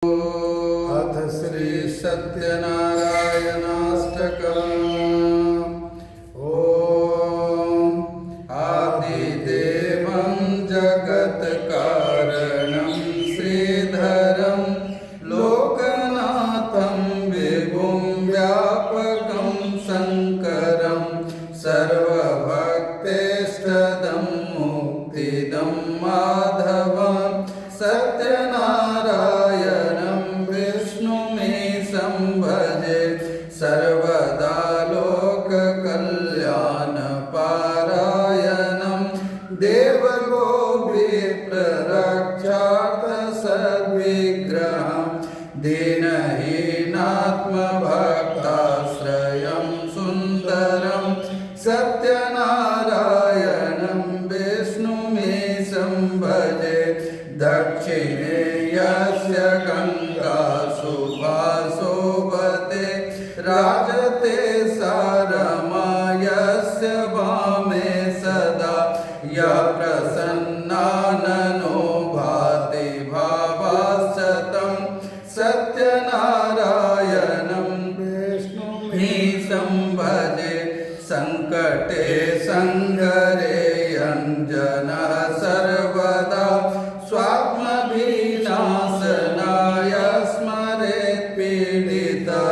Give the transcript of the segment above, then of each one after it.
अथ श्री सत्यनारायणाष्टकम्। ॐ आदिदेवं जगत्कारणं श्रीधरं लोकनाथं विभुं व्यापकं शङ्करं सर्वभक्तेष्टदं मुक्तिदं माधवं सत्यनारायणं विष्णुमीशं भजे सर्वदा लोककल्याणपारायणं देवगोविप्ररक्षार्थसद्विग्रहं दीनहीनात्मभक्ताश्रयं सुन्दरं सत्यनारायणं विष्णुमीशं भजे दक्षिणे यस्य गङ्गासु वासोपते राजते सारमायस्य वामे सदा यः प्रसन्नाननो भाति भावाश्चतं सत्यनारायणं विष्णुमीशं भजे सङ्कटे सङ्गरे अञ्जनः सर्वदा स्वात्मविनाशनाय स्मरेत् पीडितः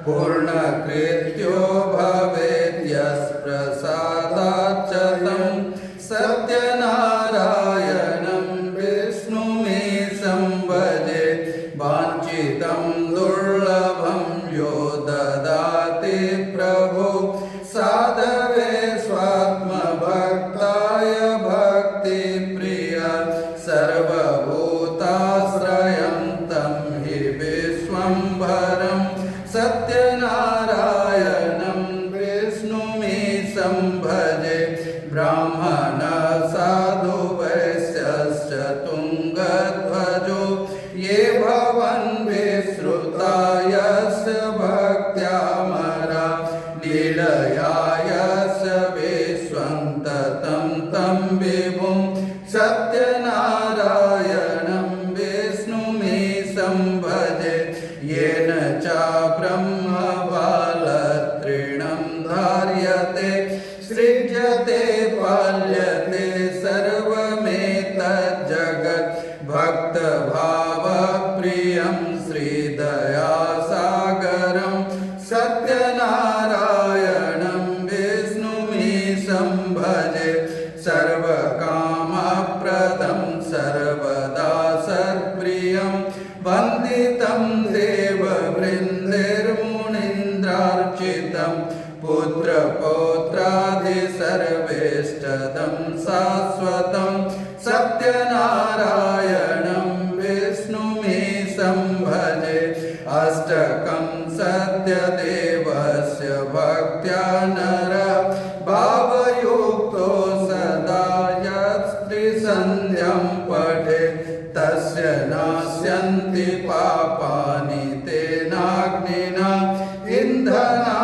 पूर्णकृत्यो भवेत् यस्प्रसादाच्च तं सत्यनारायणं विष्णुमीशं भजे वाञ्छितं दुर्लभं यो ददाति प्रभु साधवे स्वात्मभक्ताय भक्तिप्रिय सर्वभूताश्रयं तं हि विश्वम्भरं सत्यनारायणं विष्णुमीशं भजे ब्राह्मणः साधु वैश्यश्च तुङ्गध्वजो ये भवन् विश्रुता यस्य भक्त्यामरा लीलया यस्य विश्वन्ततं तं विभुं सत्यनारायणं विष्णुमीशं भजे येन च ब्रह्मबालत्रिणं धार्यते सृज्यते पाल्यते सर्वमेतज्जगत् भक्तभावप्रियं श्रीदयासागरं सत्यनारायणं विष्णुमीशं भजे सर्वकामप्रदं सर्वदा सत्प्रियं वन्दितं देववृन्दैर्मुनीन्द्रार्चितं पुत्रपौत्रादिसर्वेष्टदं शाश्वतं सत्यनारायणं विष्णुमीशं भजे अष्टकं सत्यदेवस्य भक्त्या नरः भावयुक्तो सदा यत्त्रिसन्ध्यं पठेत् तस्य नास्यन्ति पापानि तेनाग्निना इन्धना